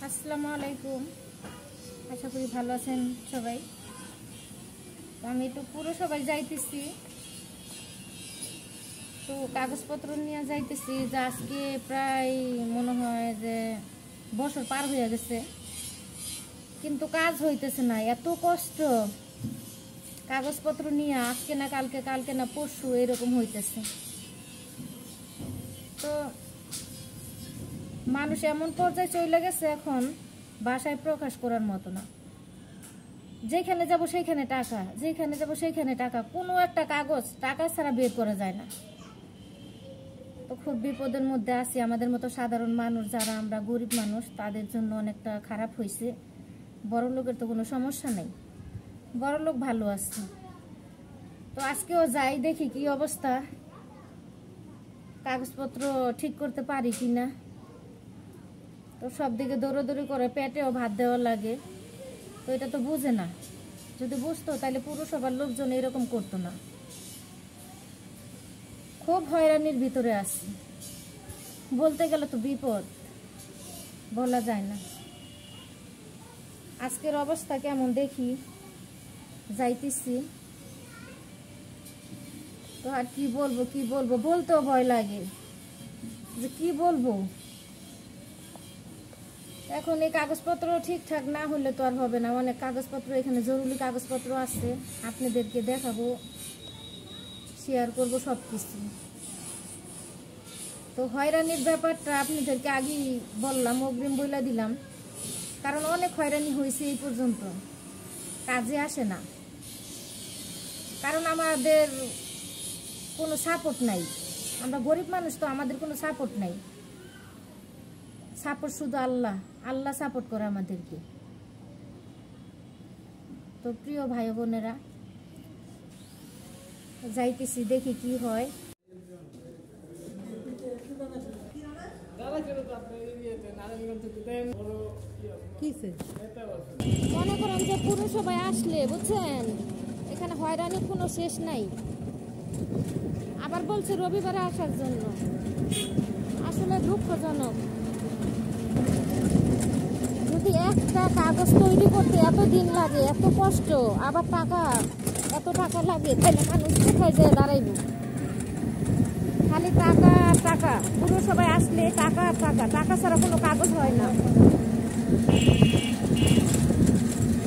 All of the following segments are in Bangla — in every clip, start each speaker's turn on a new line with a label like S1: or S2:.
S1: আসসালামু আলাইকুম। আশা করি ভালো আছেন সবাই। তো আমি একটু পুরসভায় যাইতেছি, তো কাগজপত্র নিয়ে যাইতেছি যে আজকে প্রায় মনে হয় যে বছর পার হয়ে গেছে, কিন্তু কাজ হইতেছে না। এত কষ্ট, কাগজপত্র নিয়ে আজকে না কালকে, কালকে না পরশু এরকম হইতেছে। তো মানুষ এমন পর্যায়ে চলে গেছে এখন ভাষায় প্রকাশ করার মতো না। যেখানে যাব সেইখানে টাকা, যেখানে যাব সেইখানে টাকা, কোনো একটা কাগজ টাকা ছাড়া বের করা যায় না। তো খুব বিপদের মধ্যে আছি। আমাদের মতো সাধারণ মানুষ যারা আমরা গরিব মানুষ, তাদের জন্য অনেকটা খারাপ হয়েছে। বড় লোকের তো কোনো সমস্যা নেই, বড় লোক ভালো আছে। তো আজকেও যাই, দেখি কি অবস্থা, কাগজপত্র ঠিক করতে পারি কিনা। তো সব দিকে দৌড়াদৌড়ি করে, পেটেও ভাত দেওয়া লাগে। তো এটা তো বুঝে না, যদি বুঝতো তাহলে পুরসভার লোকজন এরকম করতো না। খুব হয়রানির ভিতরে আছি, বলতে গেলে তো বিপদ, বলা যায় না। আজকের অবস্থা কেমন দেখি, যাইতেছি। তো আর কি বলবো, কি বলবো, বলতেও ভয় লাগে যে কি বলবো। এখন এই কাগজপত্র ঠিকঠাক না হলে তো আর হবে না। অনেক কাগজপত্র এখানে, জরুরি কাগজপত্র আছে, আপনাদেরকে দেখাবো, শেয়ার করব সব কিছু। তো হয়রানির ব্যাপারটা আপনাদেরকে আগেই বললাম, অগ্রিম বইলা দিলাম, কারণ অনেক হয়রানি হয়েছে এই পর্যন্ত, কাজে আসে না। কারণ আমাদের কোনো সাপোর্ট নাই, আমরা গরিব মানুষ, তো আমাদের কোনো সাপোর্ট নাই। সাপোর্ট শুধু আল্লাহ, আল্লাহ সাপোর্ট করে আমাদেরকে। তো প্রিয় ভাই বোনেরা, যাইতেছি, দেখি কি হয়। মনে করেন যে পুরসভায় আসলে, বুঝছেন, এখানে হয়রানির কোনো শেষ নাই। আবার বলছে রবিবারে আসার জন্য, আসলে দুঃখজনক। যদি একটা কাগজ তৈরি করতে এত দিন লাগে, এত কষ্ট, আবার টাকা, এত টাকা লাগে, তাহলে মানুষ কোথায় যেয়ে দাঁড়াইব? খালি টাকা আর টাকা। পুরসভায় আসলে টাকা আর টাকা, টাকা ছাড়া কোনো কাগজ হয় না।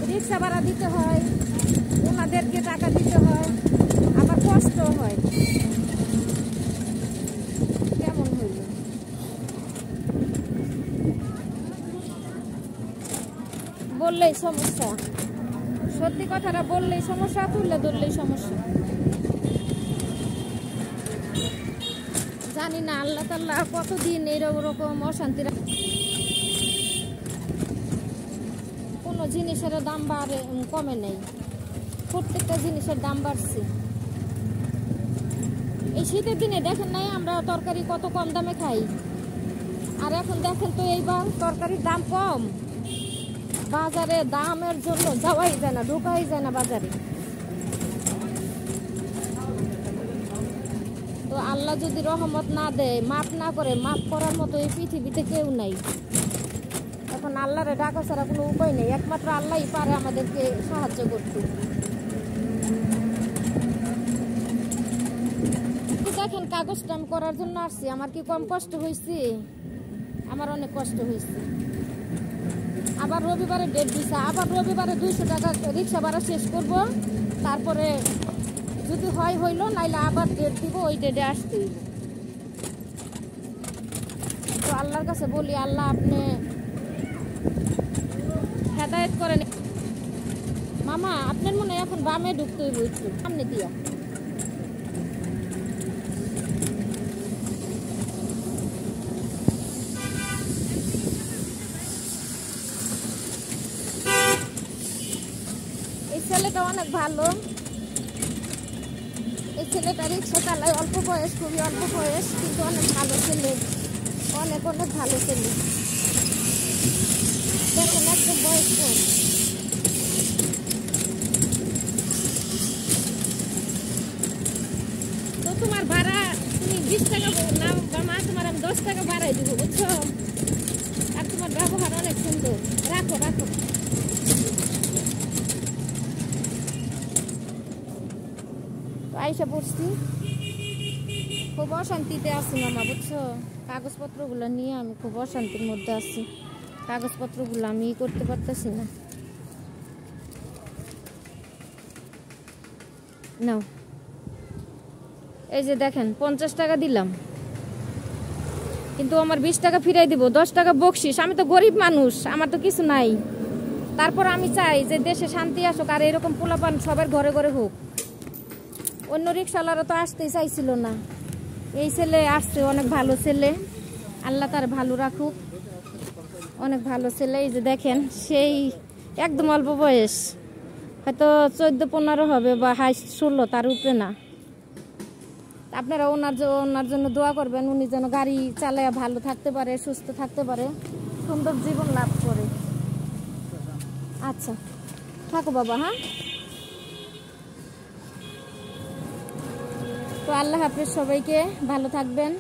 S1: রিক্সা ভাড়া দিতে হয়, ওনাদেরকে টাকা দিতে হয়, আবার কষ্ট হয়। কেমন হইল? বললেই সমস্যা, সত্যি কথাটা বললেই সমস্যা, তুললে ধরলেই সমস্যা। জানি না আল্লাহ তাআলা কতদিন এরকম অশান্তি। কোনো জিনিসের দাম কমে নেই, প্রত্যেকটা জিনিসের দাম বাড়ছে। এই শীতের দিনে দেখেন নাই আমরা তরকারি কত কম দামে খাই, আর এখন দেখেন তো এইবার তরকারির দাম কম, বাজারে দামের জন্য যাওয়াই যায় না, ঢোকাই যায় না বাজারে। তো আল্লাহ যদি রহমত না দেয়, মাফ না করে, মাফ করার মতো এই পৃথিবীতে কেউ নাই। এখন আল্লাহরে ডাকা ছাড়া কোনো উপায় নেই, একমাত্র আল্লাহই পারে আমাদেরকে সাহায্য করতে। দেখেন কাগজটা আমি করার জন্য আসছি, আমার কি কম কষ্ট হয়েছে? আমার অনেক কষ্ট হয়েছে। আবার রবিবারে ডেট দিছে, আবার রবিবারে 200 টাকা রিক্সা ভাড়া শেষ করব, তারপরে যদি হয় হইলো, নাইলে আবার ডেট দিব, ওই ডেটে আসতে হইব। তো আল্লাহর কাছে বলি, আল্লাহ আপনি হেদায়েত করেন। মামা, আপনার মনে হয় এখন বামে ঢুকতে হইব, একটু সামনে দিয়া। এই ছেলেটা অনেক ভালো, এই ছেলেটা রিক্সা চালায়, অল্প বয়স, খুবই অল্প বয়স, কিন্তু অনেক ভালো ছেলে, অনেক অনেক ভালো ছেলে। দেখেন একদম বয়স কম। তো তোমার ভাড়া তুমি 20 টাকা না, তোমার আমি 10 টাকা বাড়াই দিব, বুঝছো? আর তোমার ব্যবহার অনেক সুন্দর। তো রাখো রাখো। তো আইসা পড়ছি, খুব অশান্তিতে আছি মামা বুঝছো। কাগজপত্রগুলো নিয়ে আমি খুব অশান্তির মধ্যে আছি, কাগজপত্রগুলো আমি করতে পারতেছি না। নাও, এই যে দেখেন 50 টাকা দিলাম, কিন্তু আমার 20 টাকা ফিরাই দিব, 10 টাকা বকশিস। আমি তো গরিব মানুষ, আমার তো কিছু নাই। তারপর আমি চাই যে দেশে শান্তি আসুক, আর এরকম পোলাপান সবার ঘরে ঘরে হোক। অন্য রিক্সাওয়ালারা তো আসতেই চাইছিল না, এই ছেলে আসছে, অনেক ভালো ছেলে, আল্লাহ তার ভালো রাখুক, অনেক ভালো ছেলে। এই যে দেখেন, সেই একদম অল্প বয়স, হয়তো 14-15 হবে বা হাই 16, তার উপরে না। আপনারা ওনার জন্য দোয়া করবেন, উনি যেন গাড়ি চালায় ভালো থাকতে পারে, সুস্থ থাকতে পারে, সুন্দর জীবন লাভ করে। আচ্ছা থাকো বাবা, হ্যাঁ। তো আল্লাহ হাফেজ, সবাইকে ভালো থাকবেন।